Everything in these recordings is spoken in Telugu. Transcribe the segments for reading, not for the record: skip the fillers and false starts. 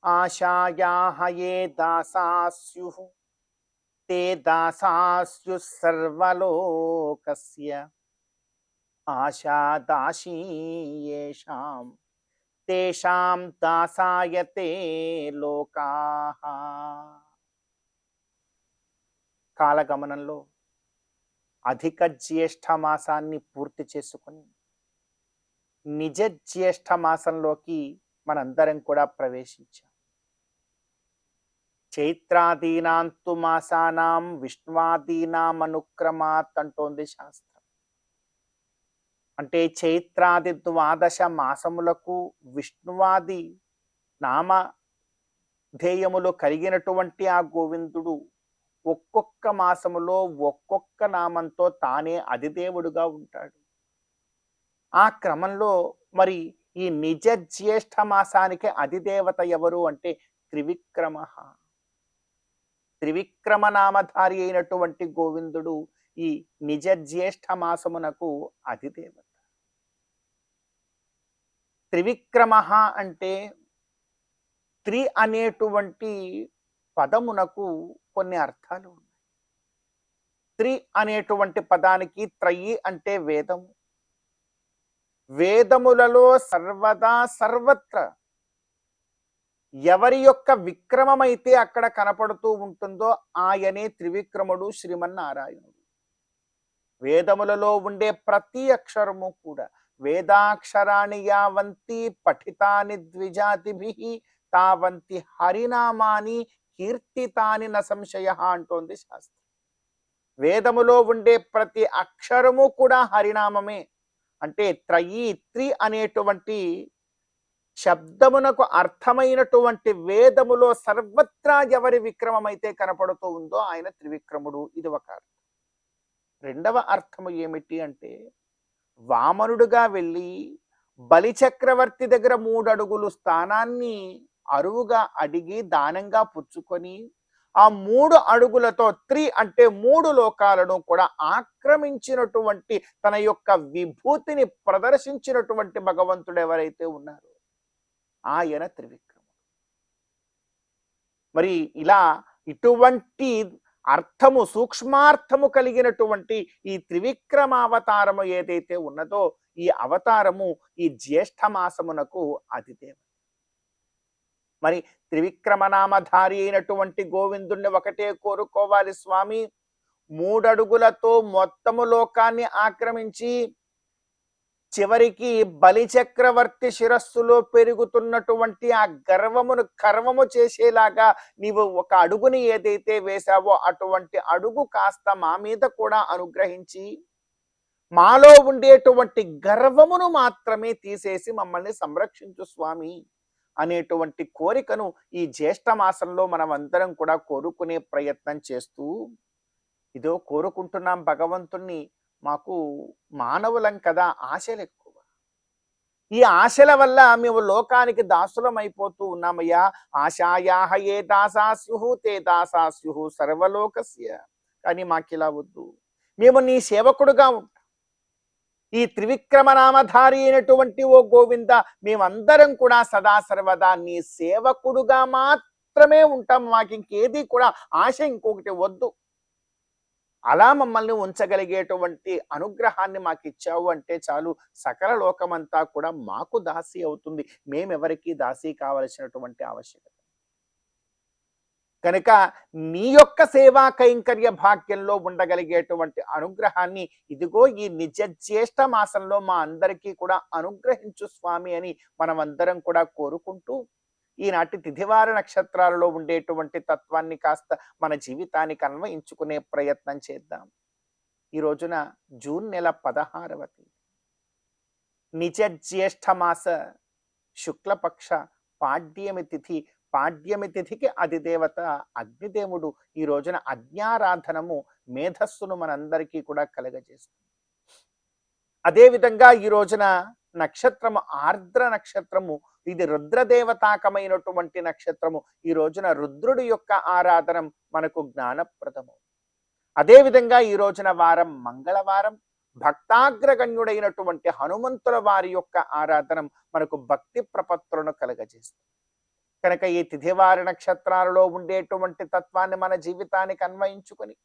आशायाः ये दासा स्युः ते दासा स्युः सर्वलोकस्य आशा दासी येषां तेषां दासायते లోకాః. కాలగమనంలో అధిక జ్యేష్ఠ మాసాన్ని పూర్తి చేసుకుని నిజ జ్యేష్ఠ మాసంలోకి మనందరం కూడా ప్రవేశించాం. చైత్రాదీనాంతు మాసానాం విష్ణువాదీనాం అనుక్రమాత్ అంటోంది శాస్త్రం. అంటే చైత్రాది ద్వాదశ మాసములకు విష్ణువాది నామధేయములు కలిగినటువంటి ఆ గోవిందుడు ఒక్కొక్క మాసములో ఒక్కొక్క నామంతో తానే అధిదేవుడుగా ఉంటాడు. ఆ క్రమంలో మరి ఈ నిజ జ్యేష్ఠ మాసానికి అధిదేవత ఎవరు అంటే త్రివిక్రమ. త్రివిక్రమ నామధారి అయినటువంటి గోవిందుడు ఈ నిజ జ్యేష్ఠ మాసమునకు అధిదేవత. త్రివిక్రమ అంటే త్రి అనేటువంటి పదమునకు కొన్ని అర్థాలు ఉన్నాయి. త్రి అనేటువంటి పదానికి త్రయి అంటే వేదము. వేదములలో సర్వదా సర్వత్ర ఎవరి యొక్క విక్రమమైతే అక్కడ కనపడుతూ ఉంటుందో ఆయనే త్రివిక్రముడు శ్రీమన్నారాయణుడు. వేదములలో ఉండే ప్రతి అక్షరము కూడా వేదాక్షరాణి యావంతి పఠితాని ద్విజాతిభిః తావంతి హరినామాని కీర్తితాని న సంశయ అంటోంది శాస్త్రం. వేదములో ఉండే ప్రతి అక్షరము కూడా హరినామమే. అంటే త్రయీ త్రి అనేటువంటి శబ్దమునకు అర్థమైనటువంటి వేదములో సర్వత్రా ఎవరి విక్రమమైతే కనపడుతూ ఉందో ఆయన త్రివిక్రముడు. ఇది ఒక అర్థం. రెండవ అర్థము ఏమిటి అంటే వామనుడుగా వెళ్ళి బలిచక్రవర్తి దగ్గర 3 అడుగులు స్థానాన్ని అరువుగా అడిగి దానంగా పుచ్చుకొని ఆ 3 అడుగులతో త్రి అంటే 3 లోకాలను కూడా ఆక్రమించినటువంటి తన యొక్క విభూతిని ప్రదర్శించినటువంటి భగవంతుడు ఎవరైతే ఉన్నారో ఆయన త్రివిక్రముడు. మరి ఇలా ఇటువంటి అర్థము సూక్ష్మార్థము కలిగినటువంటి ఈ త్రివిక్రమావతారము ఏదైతే ఉన్నదో ఈ అవతారము ఈ జ్యేష్ఠ మాసమునకు అధిదేవత. మరి త్రివిక్రమనామధారి అయినటువంటి గోవిందుణ్ణి ఒకటే కోరుకోవాలి స్వామి. 3 అడుగులతో మొత్తము లోకాన్ని ఆక్రమించి చివరికి బలిచక్రవర్తి శిరస్సులో పెరుగుతున్నటువంటి ఆ గర్వమును కర్వము చేసేలాగా నీవు ఒక అడుగుని ఏదైతే వేశావో అటువంటి అడుగు కాస్త మా మీద కూడా అనుగ్రహించి మాలో ఉండేటువంటి గర్వమును మాత్రమే తీసేసి మమ్మల్ని సంరక్షించు స్వామి అనేటువంటి కోరికను ఈ జ్యేష్ఠ మాసంలో మనం అందరం కూడా కోరుకునే ప్రయత్నం చేస్తూ ఇదో కోరుకుంటున్నాం భగవంతుణ్ణి. మాకు మానవులం కదా, ఆశలు ఎక్కువ. ఈ ఆశల వల్ల మేము లోకానికి దాసులం అయిపోతూ ఉన్నామయ్యా. ఆశాయాహ ఏ దాసా స్యుః తే దాసా స్యుః సర్వలోకస్య. కానీ మాకిలా వద్దు, మేము నీ సేవకుడుగా ఉంటాం. ఈ త్రివిక్రమనామధారి అయినటువంటి ఓ గోవింద మేమందరం కూడా సదా సర్వదా నీ సేవకుడుగా మాత్రమే ఉంటాం. మాకు ఇంకేది కూడా ఆశ ఇంకొకటి వద్దు. అలా మమ్మల్ని ఉంచగలిగేటువంటి అనుగ్రహాన్ని మాకు ఇచ్చావు అంటే చాలు, సకల లోకమంతా కూడా మాకు దాసి అవుతుంది. మేమెవరికి దాసి కావలసినటువంటి ఆవశ్యకత. కనుక నీ యొక్క సేవా కైంకర్య భాగ్యంలో ఉండగలిగేటువంటి అనుగ్రహాన్ని ఇదిగో ఈ నిజ జ్యేష్ఠ మాసంలో మా అందరికీ కూడా అనుగ్రహించు స్వామి అని మనమందరం కూడా కోరుకుంటూ ఈనాటి తిథివార నక్షత్రాలలో ఉండేటువంటి తత్వాన్ని కాస్త మన జీవితానికి అన్వయించుకునే ప్రయత్నం చేద్దాం. ఈ రోజున జూన్ నెల 16వ తేదీ నిజ జ్యేష్ఠ మాస శుక్లపక్ష పాడ్యమి తిథి. పాడ్యమి తిథికి అధిదేవత అగ్నిదేవుడు. ఈ రోజున అజ్ఞారాధనము మేధస్సును మనందరికీ కూడా కలగజేస్తుంది. అదేవిధంగా ఈ రోజున నక్షత్రము ఆర్ద్ర నక్షత్రము. ఇది రుద్రదేవతాకమైనటువంటి నక్షత్రము. ఈ రోజున రుద్రుడి యొక్క ఆరాధన మనకు జ్ఞానప్రదము. అదేవిధంగా ఈ రోజున వారం మంగళవారం. భక్తాగ్రగణ్యుడైనటువంటి హనుమంతుల వారి యొక్క ఆరాధన మనకు భక్తి ప్రపత్తులను కలగజేస్తుంది. కనుక ఈ తిథివారి నక్షత్రాలలో ఉండేటువంటి తత్వాన్ని మన జీవితానికి అన్వయించుకొని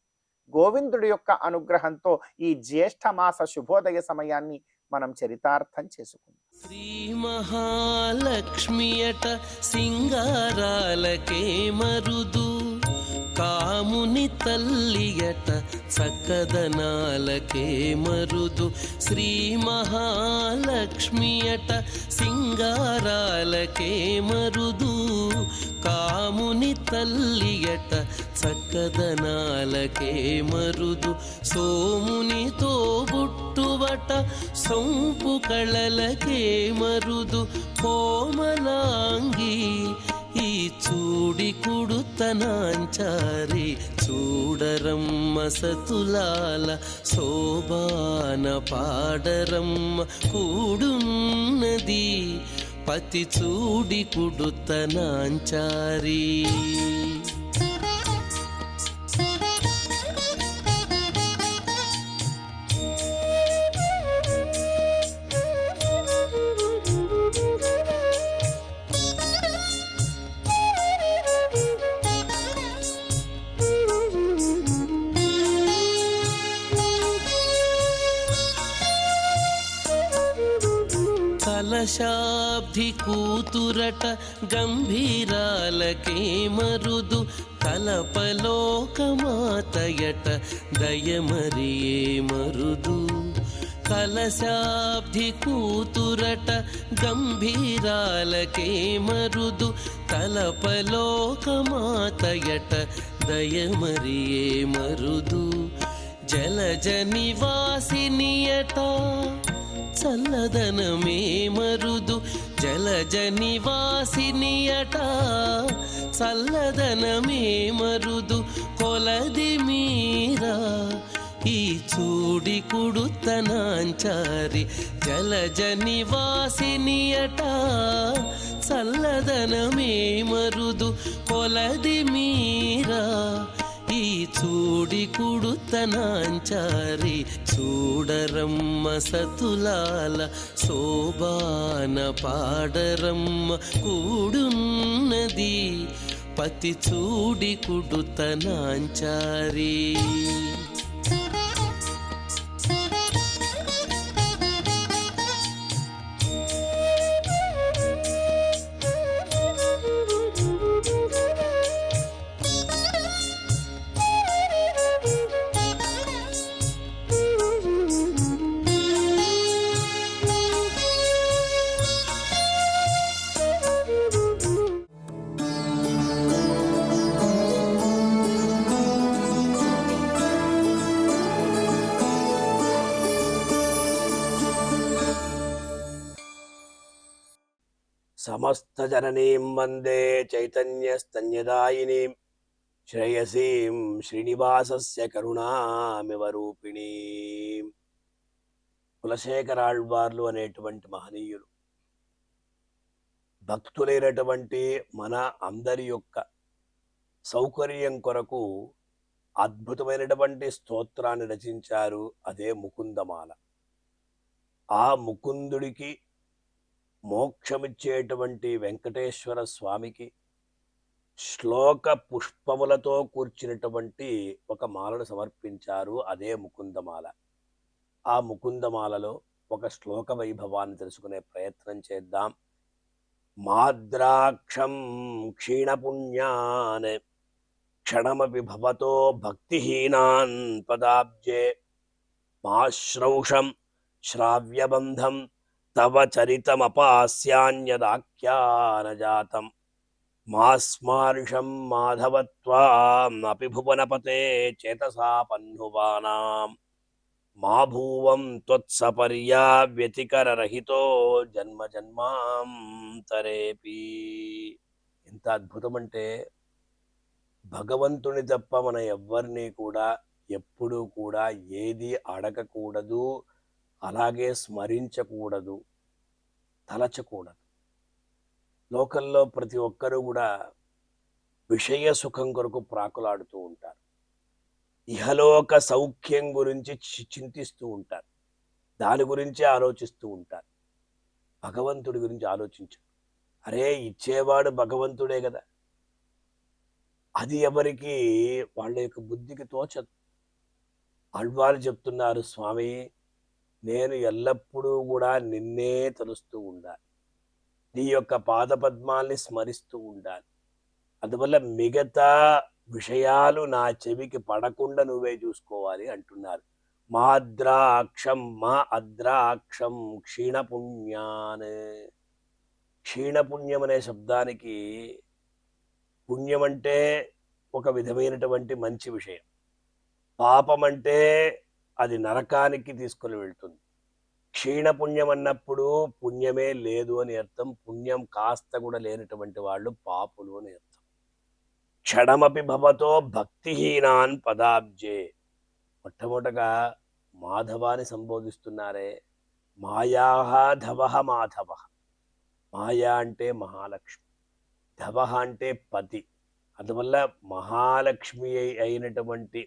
గోవిందుడి యొక్క అనుగ్రహంతో ఈ జ్యేష్ఠ మాస శుభోదయ సమయాన్ని మనం చరితార్థం చేసుకుందాం. శ్రీ మహాలక్ష్మియట సింగారాలకే మరుదు, కాముని తల్లియట చక్కదనాలకే మరుదు. శ్రీ మహాలక్ష్మియట సింగారాలకే మరుదు, కాముని తల్లియట చక్కదనాలకే మరుదు. సోమునితో బుట్టువట సొంపు కళలకే మరుదు. కోమలాంగి ఈ చూడి కుడుతనాంచారి, చూడరమ్మ సతులాల శోభాన పాడరమ్మ కూడున్నది, పతి చూడి కుడుతనాంచారి. కలశాబ్ది కూతురట గంభీరాలకే మరుదు, కలపలోకమాతయట దయమరియే మరుదు. కలశాబ్ది కూతురట గంభీరాలకే మరుదు, కలపలోకమాతయట దయమరియే మరుదు. జలజ నివాసినియట చల్లదనమే మరుదు. జలజ నివాసినియట చల్లదనమే మరుదు. కొలది మీరా ఈ చూడి కుడుతనాంచారి, జలజ నివాసినియట చల్లదనమే మరుదు. కొలది మీరా ఈ చూడి కుడుతనాంచారి, చూడరమ్మ సతులాల శోభాన పాడరమ్మ కూడున్నది, పతి చూడి కుడుతనాంచారి. సమస్త జననీం వందే చైతన్యస్తన్యదాయినీం శ్రేయసీం శ్రీనివాసస్య కరుణామివ రూపిణీం. కులశేఖరాళ్వార్లు అనేటువంటి మహనీయులు భక్తులైనటువంటి మన అందరి యొక్క సౌకర్యం కొరకు అద్భుతమైనటువంటి స్తోత్రాన్ని రచించారు. అదే ముకుందమాల. ఆ ముకుందుడికి మోక్షమిచ్చేటువంటి వెంకటేశ్వర స్వామికి శ్లోక పుష్పములతో కూర్చున్నటువంటి ఒక మాలను సమర్పించారు. అదే ముకుందమాల. ఆ ముకుందమాలలో ఒక శ్లోక వైభవాన్ని తెలుసుకునే ప్రయత్నం చేద్దాం. మాద్రాక్షం క్షీణపుణ్యాన్ క్షణమపి భవతో భక్తిహీనాన్ పదాబ్జే, మాశ్రౌషం శ్రావ్యబంధం తవ చరితమపాస్యాన్యదాఖ్యానజాతం, మాస్మార్షం మాధవత్వాం అపి భువనపతే చేతసా పన్నువానాం, మా భూవం త్వత్సపర్యా వ్యతికరరహితో జన్మ జన్మాంతరేపి. ఎంత అద్భుతమంటే భగవంతుని తప్ప మన ఎవ్వరినీ కూడా ఎప్పుడూ కూడా ఏది అడగకూడదు, అలాగే స్మరించకూడదు. తలచకూడదు. లోకంలో ప్రతి ఒక్కరూ కూడా విషయ సుఖం కొరకు ప్రాకులాడుతూ ఉంటారు. ఇహలోక సౌఖ్యం గురించి చింతిస్తూ ఉంటారు. దాని గురించే ఆలోచిస్తూ ఉంటారు. భగవంతుడి గురించి ఆలోచించరు. అరే, ఇచ్చేవాడు భగవంతుడే కదా. అది ఎవరికి వాళ్ళ యొక్క బుద్ధికి తోచదు. ఆళ్వారు చెప్తున్నారు, స్వామి నేను ఎల్లప్పుడూ కూడా నిన్నే తలుస్తూ ఉండాలి, నీ యొక్క పాదపద్మాల్ని స్మరిస్తూ ఉండాలి. అందువల్ల మిగతా విషయాలు నా చెవికి పడకుండా నువ్వే చూసుకోవాలి అంటున్నారు. మా అద్రాక్షం క్షీణపుణ్యాన్. క్షీణపుణ్యం అనే శబ్దానికి పుణ్యం అంటే ఒక విధమైనటువంటి మంచి విషయం, పాపం అంటే అది నరకానికి తీసుకొని వెళ్తుంది. క్షీణపుణ్యం అన్నప్పుడు పుణ్యమే లేదు అని అర్థం. పుణ్యం కాస్త కూడా లేనటువంటి వాళ్ళు పాపులు అని అర్థం. క్షణమపి భవతో భక్తిహీనాన్ పదాబ్జే. మొట్టమొదటగా మాధవాన్ని సంబోధిస్తున్నారే. మాయాహ ధవహ మాధవ. మాయా అంటే మహాలక్ష్మి, ధవహ అంటే పతి. అందువల్ల మహాలక్ష్మి అయినటువంటి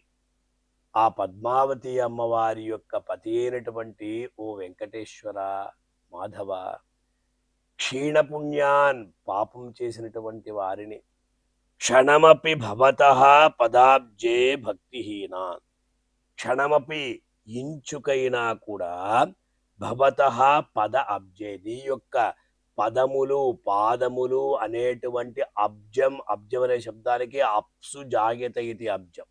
ఆ పద్మావతి అమ్మవారి యొక్క పతి అయినటువంటి ఓ వెంకటేశ్వర, మాధవ, క్షీణపుణ్యాన్ పాపం చేసినటువంటి వారిని, క్షణమపి భవతః పదాబ్జే భక్తిహీనాన్, క్షణమపి ఇంచుకైనా కూడా భవతః పద అబ్జే, నీ యొక్క పదములు పాదములు అనేటువంటి అబ్జం అనే శబ్దానికి అప్సు జాగ్యత ఇది అబ్జం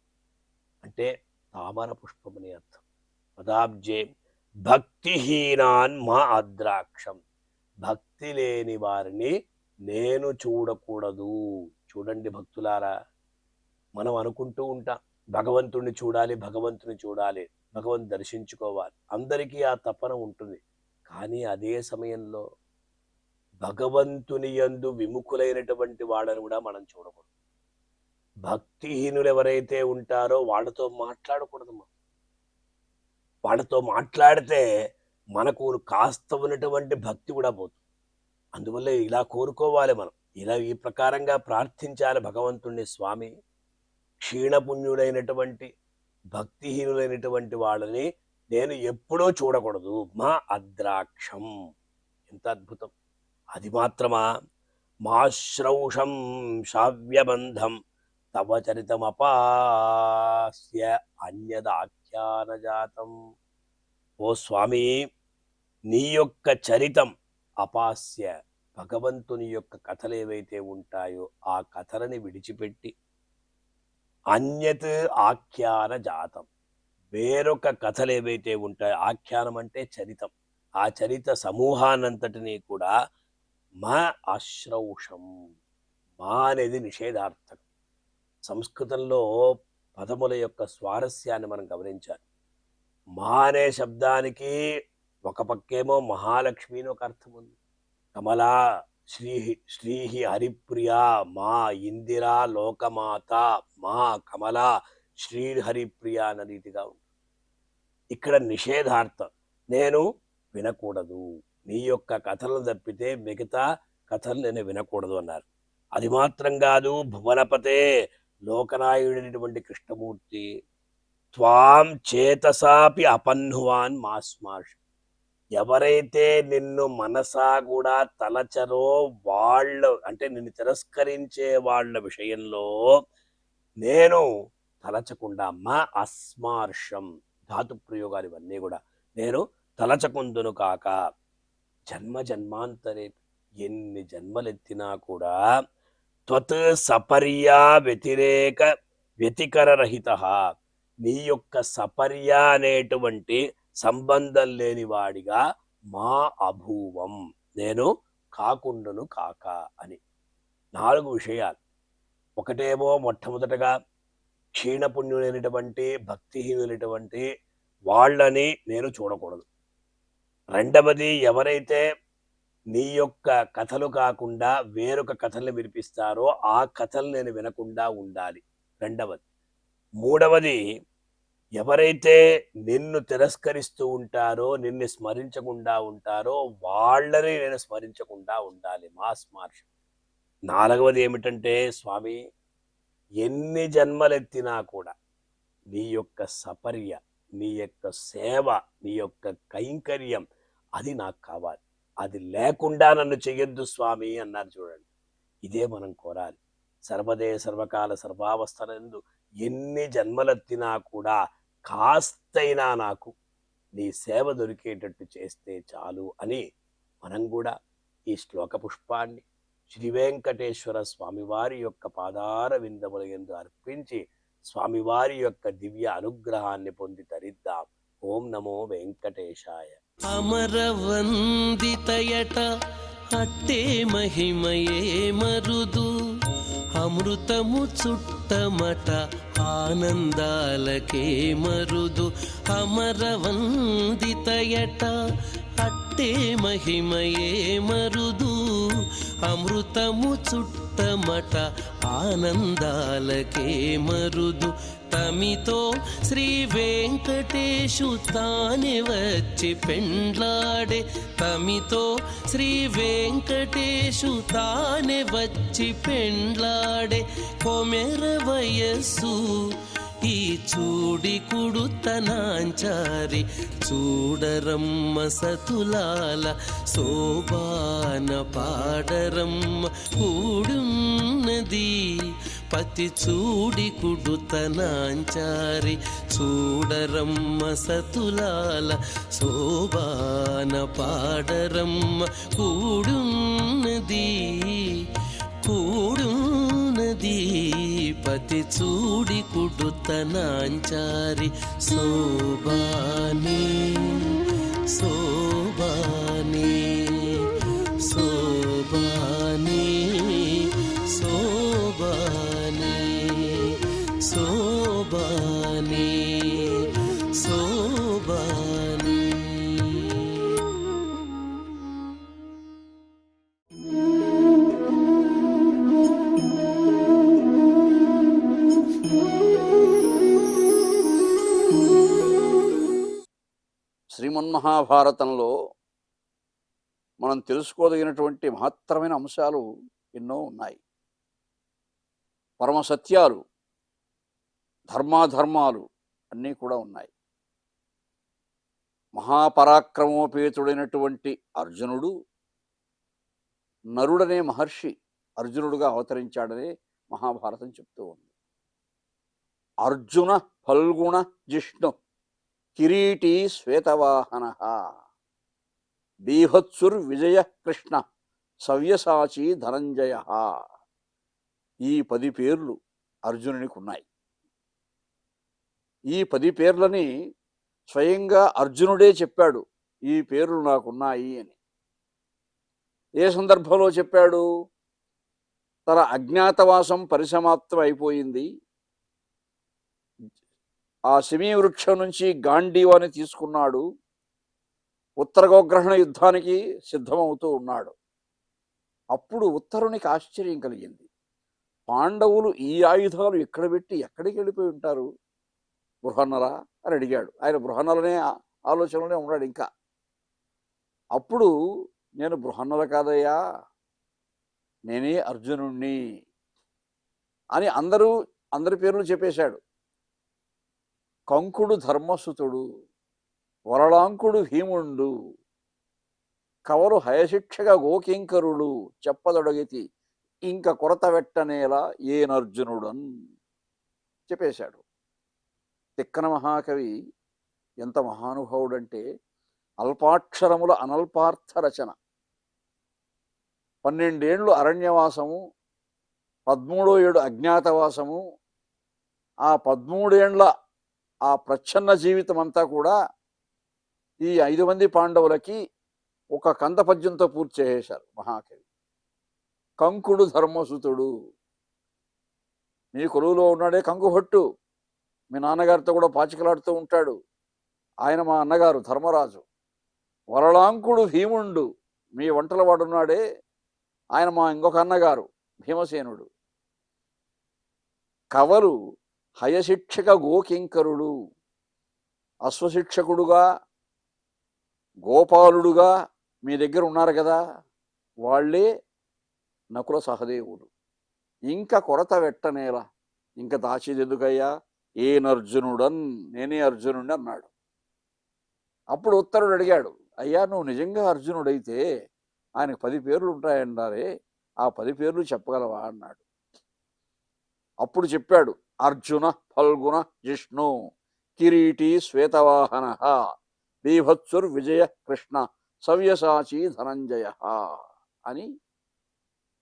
అంటే తామర పుష్పం అని అర్థం. పదాబ్జే భక్తిహీనాన్ మా అద్రాక్షం. భక్తి లేని వారిని నేను చూడకూడదు. చూడండి భక్తులారా, మనం అనుకుంటూ ఉంటాం భగవంతుణ్ణి చూడాలి, భగవంతుని చూడాలి, భగవంతుని దర్శించుకోవాలి. అందరికీ ఆ తపన ఉంటుంది. కానీ అదే సమయంలో భగవంతుని యందు విముఖులైనటువంటి వాళ్ళని కూడా మనం చూడకూడదు. భక్తిహీనులు ఎవరైతే ఉంటారో వాళ్ళతో మాట్లాడకూడదు. వాళ్ళతో మాట్లాడితే మనకు కాస్త ఉన్నటువంటి భక్తి కూడా పోతుంది. అందువల్ల ఇలా కోరుకోవాలి మనం, ఇలా ఈ ప్రకారంగా ప్రార్థించాలి భగవంతుణ్ణి. స్వామి, క్షీణపుణ్యులైనటువంటి భక్తిహీనులైనటువంటి వాళ్ళని నేను ఎప్పుడూ చూడకూడదు. మా అద్రాక్షం. ఎంత అద్భుతం! అది మాత్రమా? మాశ్రౌషం శావ్యబంధం తవ చరితమపాస్య అన్యదాఖ్యానజాతం. ఓ స్వామి, నీ యొక్క చరితం అపాస్య, భగవంతుని యొక్క కథలు ఏవైతే ఉంటాయో ఆ కథలని విడిచిపెట్టి అన్యత్ ఆఖ్యాన జాతం, వేరొక కథలు ఏవైతే ఉంటాయో, ఆఖ్యానం అంటే చరితం, ఆ చరిత సమూహాన్నంతటినీ కూడా మా అశ్రౌషం. మా అనేది నిషేధార్థకం. సంస్కృతంలో పదముల యొక్క స్వారస్యాన్ని మనం గమనించాలి. మా అనే శబ్దానికి ఒక పక్కేమో మహాలక్ష్మి అని ఒక అర్థం ఉంది. కమలా శ్రీహి హరిప్రియా మా ఇందిరా లోకమాత మా కమలా శ్రీహరిప్రియ అన్న రీతిగా ఉంది. ఇక్కడ నిషేధార్థం, నేను వినకూడదు, నీ యొక్క కథలను తప్పితే మిగతా కథలు నేను వినకూడదు అన్నారు. అది మాత్రం కాదు, భువనపతే లోకనాయుడైనటువంటి కృష్ణమూర్తి త్వాం చేతసాపి అపన్నువాన్ మాస్మాష్. ఎవరైతే నిన్ను మనసా కూడా తలచరో వాళ్ళు, అంటే నిన్ను తిరస్కరించే వాళ్ళ విషయంలో నేను తలచకుండా, మా అస్మార్షం ధాతు ప్రయోగాలు ఇవన్నీ కూడా నేను తలచకుందును కాక. జన్మ జన్మాంతరే, ఎన్ని జన్మలెత్తినా కూడా త్వత్ సపర్యా వ్యతికర రహిత, నీ యొక్క సపర్య అనేటువంటి సంబంధం లేని వాడిగా మా అభూవం, నేను కాకుండును కాక అని 4 విషయాలు. ఒకటేమో మొట్టమొదటగా క్షీణపుణ్యులైనటువంటి భక్తిహీనులైనటువంటి వాళ్ళని నేను చూడకూడదు. రెండవది, ఎవరైతే నీ యొక్క కథలు కాకుండా వేరొక కథల్ని వినిపిస్తారో ఆ కథలు నేను వినకుండా ఉండాలి. రెండవది. మూడవది, ఎవరైతే నిన్ను తిరస్కరిస్తూ ఉంటారో, నిన్ను స్మరించకుండా ఉంటారో వాళ్ళని నేను స్మరించకుండా ఉండాలి. Mass Marsh. నాలుగవది ఏమిటంటే స్వామి, ఎన్ని జన్మలెత్తినా కూడా నీ యొక్క సపర్య, నీ యొక్క సేవ, నీ యొక్క కైంకర్యం అది నాకు కావాలి. అది లేకుండా నన్ను చెయ్యొద్దు స్వామి అన్నారు చూడండి. ఇదే మనం కోరాలి. సర్వదే సర్వకాల సర్వావస్థలందు ఎన్ని జన్మలెత్తినా కూడా కాస్తైనా నాకు నీ సేవ దొరికేటట్టు చేస్తే చాలు అని మనం కూడా ఈ శ్లోక పుష్పాన్ని శ్రీ వెంకటేశ్వర స్వామివారి యొక్క పాదార విందముల యందు అర్పించి స్వామివారి యొక్క దివ్య అనుగ్రహాన్ని పొంది తరిద్దాం. ఓం నమో వెంకటేశాయ. అమరవందితయట అట్టే మహిమయే మరుదు, అమృతము చుట్టమట ఆనందాలకే మరుదు. అమరవందితయట అట్టే మహిమయే మరుదు, అమృతము చుట్టమట ఆనందాలకే మరుదు. తమితో శ్రీ వెంకటేశు తానే వచ్చి పెండ్లాడే, తమితో శ్రీ వెంకటేశు తానే వచ్చి పెండ్లాడే. కొమెర వయస్సు ఈ చూడి కుడుతనాంచారి, చూడరమ్మ సతులాల శోభాన పాడరమ్మ కూడున్నది. పతి చూడి కుడుతనాంచారి, చూడరమ్మ సతులాల శోభాన పాడరమ్మ కూడున్నది, కూడున్నది. పతి చూడి కుడుతనాంచారి శోభాని, శోభాని, శోభాని, శోభాని, శోభాని, శోభాని. శ్రీమన్మహాభారతంలో మనం తెలుసుకోదగినటువంటి మహత్తరమైన అంశాలు ఎన్నో ఉన్నాయి. పరమ సత్యాలు, ధర్మాధర్మాలు అన్నీ కూడా ఉన్నాయి. మహాపరాక్రమోపేతుడైనటువంటి అర్జునుడు నరుడనే మహర్షి అర్జునుడుగా అవతరించాడనే మహాభారతం చెప్తూ ఉంది. అర్జున ఫల్గుణ జిష్ణు కిరీటీ శ్వేతవాహన బీభత్సుర్ విజయ కృష్ణ సవ్యసాచి ధనంజయ. ఈ 10 పేర్లు అర్జునునికి ఉన్నాయి. ఈ 10 పేర్లని స్వయంగా అర్జునుడే చెప్పాడు, ఈ పేర్లు నాకున్నాయి అని. ఏ సందర్భంలో చెప్పాడు? తన అజ్ఞాతవాసం పరిసమాప్తం అయిపోయింది. ఆ శమీ వృక్షం నుంచి గాంధీవాని తీసుకున్నాడు. ఉత్తర గోగ్రహణ యుద్ధానికి సిద్ధమవుతూ ఉన్నాడు. అప్పుడు ఉత్తరునికి ఆశ్చర్యం కలిగింది. పాండవులు ఈ ఆయుధాలు ఎక్కడ పెట్టి ఎక్కడికి వెళ్ళిపోయి ఉంటారు బృహన్నల అని అడిగాడు. ఆయన బృహన్నలనే ఆలోచనలోనే ఉన్నాడు ఇంకా. అప్పుడు నేను బృహన్నల కాదయ్యా, నేనే అర్జునుణ్ణి అని అందరి పేర్లు చెప్పేశాడు. కంకుడు ధర్మసుతుడు, వరళాంకుడు భీముండు, కవరు హయశిక్షగా గోకింకరుడు చెప్పదొడగితి ఇంక కొరత వెట్టనేలా ఏనర్జునుడన్ చెప్పేశాడు. తిక్కన మహాకవి ఎంత మహానుభావుడంటే అల్పాక్షరముల అనల్పార్థ రచన. 12 ఏళ్ళు అరణ్యవాసము, 13వ ఏడు అజ్ఞాతవాసము, ఆ 13 ఏండ్ల ఆ ప్రచ్ఛన్న జీవితం అంతా కూడా ఈ 5 మంది పాండవులకి ఒక కంద పద్యంతో పూర్తి చేసేశారు మహాకవి. కంకుడు ధర్మసుతుడు, మీ కొలువులో ఉన్నాడే కంకుభట్టు, మీ నాన్నగారితో కూడా పాచికలాడుతూ ఉంటాడు, ఆయన మా అన్నగారు ధర్మరాజు. వరళాంకుడు భీముండు, మీ వంటల వాడున్నాడే, ఆయన మా ఇంకొక అన్నగారు భీమసేనుడు. కవలు హయశిక్షక గోకింకరుడు, అశ్వశిక్షకుడుగా గోపాలుడుగా మీ దగ్గర ఉన్నారు కదా, వాళ్ళే నకుల సహదేవుడు. ఇంకా కొరత వెట్టనేలా, ఇంకా దాచేదెందుకయ్యా, ఏనర్జునుడన్, నేనే అర్జునుడిని అన్నాడు. అప్పుడు ఉత్తరుడు అడిగాడు, అయ్యా నువ్వు నిజంగా అర్జునుడైతే ఆయనకు 10 పేర్లు ఉంటాయన్నారే, ఆ 10 పేర్లు చెప్పగలవా అన్నాడు. అప్పుడు చెప్పాడు, అర్జున ఫల్గుణ జిష్ణు కిరీటి శ్వేతవాహన బీభత్సుర్ విజయ కృష్ణ సవ్యసాచి ధనంజయ అని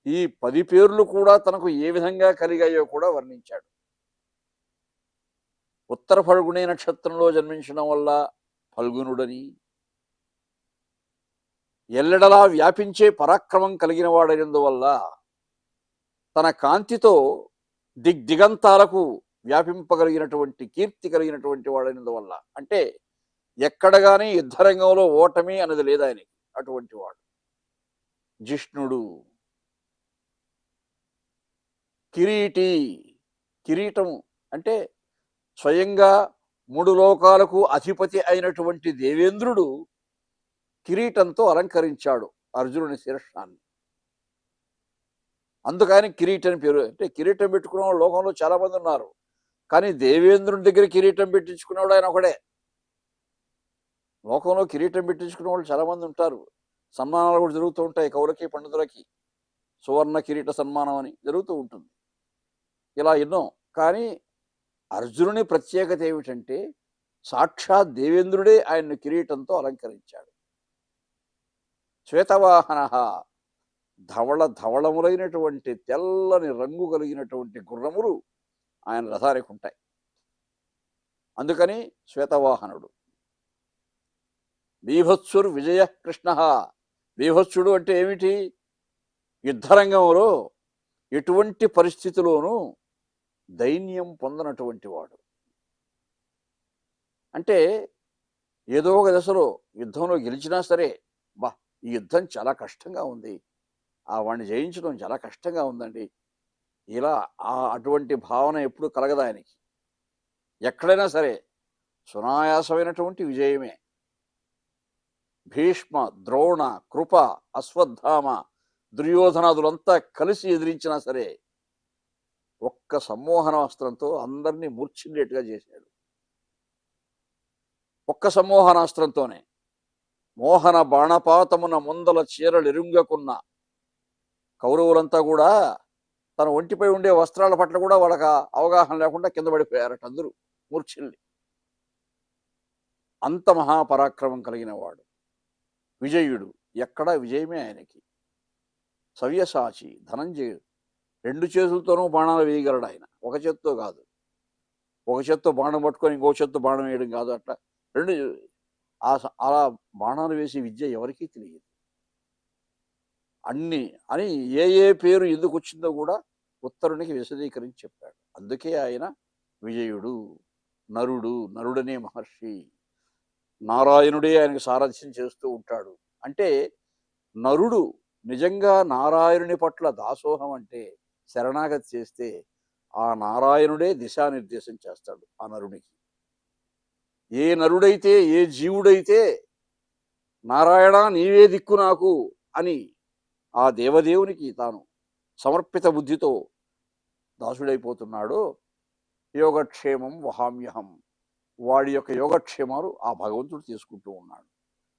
ఈ 10 పేర్లు కూడా తనకు ఏ విధంగా కలిగాయో కూడా వర్ణించాడు. ఉత్తర ఫల్గుణి నక్షత్రంలో జన్మించడం వల్ల ఫల్గునుడని, ఎల్లెడలా వ్యాపించే పరాక్రమం కలిగిన వాడైనందువల్ల, తన కాంతితో దిగ్దిగంతాలకు వ్యాపింపగలిగినటువంటి కీర్తి కలిగినటువంటి వాడైనందువల్ల, అంటే ఎక్కడ గాని యుద్ధరంగంలో ఓటమి అనేది లేదు ఆయనకి, అటువంటి వాడు జిష్ణుడు. కిరీటి, కిరీటము అంటే స్వయంగా 3 లోకాలకు అధిపతి అయినటువంటి దేవేంద్రుడు కిరీటంతో అలంకరించాడు అర్జునుని శిరస్సాన్ని. అందుకని కిరీటం పేరు. అంటే కిరీటం పెట్టుకున్న వాళ్ళు లోకంలో చాలా మంది ఉన్నారు, కానీ దేవేంద్రుని దగ్గర కిరీటం పెట్టించుకునేవాడు ఆయన ఒకడే. లోకంలో కిరీటం పెట్టించుకునే వాళ్ళు చాలా మంది ఉంటారు, సన్మానాలు కూడా జరుగుతూ ఉంటాయి, కవులకి పండితులకి సువర్ణ కిరీట సన్మానం అని జరుగుతూ ఉంటుంది, ఇలా ఎన్నో. కానీ అర్జునుని ప్రత్యేకత ఏమిటంటే సాక్షాత్ దేవేంద్రుడే ఆయన్ను కిరీటంతో అలంకరించాడు. శ్వేతవాహన, ధవళములైనటువంటి తెల్లని రంగు కలిగినటువంటి గుర్రములు ఆయన రథానికి ఉంటాయి, అందుకని శ్వేతవాహనుడు. బీభత్సుర్ విజయ కృష్ణ, బీభత్సుడు అంటే ఏమిటి, యుద్ధరంగంలో ఎటువంటి పరిస్థితిలోనూ దైన్యం పొందనటువంటి వాడు. అంటే ఏదో ఒక దశలో యుద్ధంలో గెలిచినా సరే, బా ఈ యుద్ధం చాలా కష్టంగా ఉంది, ఆ వాడిని జయించడం చాలా కష్టంగా ఉందండి, ఇలా అటువంటి భావన ఎప్పుడు కలగదు ఆయనకి. ఎక్కడైనా సరే సునాయాసమైనటువంటి విజయమే. భీష్మ, ద్రోణ, కృప, అశ్వత్థామ, దుర్యోధనాదులంతా కలిసి ఎదిరించినా సరే ఒక్క సమ్మోహన అస్త్రంతో అందరినీ మూర్ఛిల్లేట్టుగా చేశాడు. ఒక్క సమ్మోహనాస్త్రంతోనే మోహన బాణపాతమున ముందల చీరలెరుంగకున్న కౌరవులంతా కూడా తన ఒంటిపై ఉండే వస్త్రాల పట్ల కూడా వాళ్ళకి అవగాహన లేకుండా కింద పడిపోయారట అందరూ మూర్ఛిల్లి. అంత మహాపరాక్రమం కలిగిన వాడు విజయుడు. ఎక్కడా విజయమే ఆయనకి. సవ్యసాచి ధనంజయుడు, 2 చేతులతోనూ బాణాలు వేయగలడు ఆయన, ఒక చేత్తో కాదు. ఒక చేత్తో బాణం పట్టుకొని ఇంకో చేత్తో బాణం వేయడం కాదు, అట్లా 2 అలా బాణాలు వేసే విద్య ఎవరికీ తెలియదు. అన్ని అని ఏ పేరు ఎందుకు వచ్చిందో కూడా ఉత్తరునికి విశదీకరించి చెప్పాడు. అందుకే ఆయన విజయుడు. నరుడు, నరుడనే మహర్షి, నారాయణుడే ఆయనకు సారథ్యం చేస్తూ ఉంటాడు. అంటే నరుడు నిజంగా నారాయణుని పట్ల దాసోహం అంటే శరణాగతి చేస్తే ఆ నారాయణుడే దిశానిర్దేశం చేస్తాడు ఆ నరునికి. ఏ నరుడైతే, ఏ జీవుడైతే నారాయణ నీవే దిక్కు నాకు అని ఆ దేవదేవునికి తాను సమర్పిత బుద్ధితో దాసుడైపోతున్నాడో యోగక్షేమం వహామ్యహం, వాడి యొక్క యోగక్షేమాలు ఆ భగవంతుడు తీసుకుంటూ ఉన్నాడు.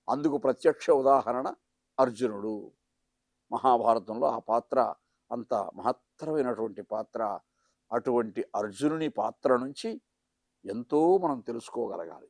అందుకు ప్రత్యక్ష ఉదాహరణ అర్జునుడు. మహాభారతంలో ఆ పాత్ర అంత మహత్తరమైనటువంటి పాత్ర. అటువంటి అర్జునుని పాత్ర నుంచి ఎంతో మనం తెలుసుకోగలగాలి.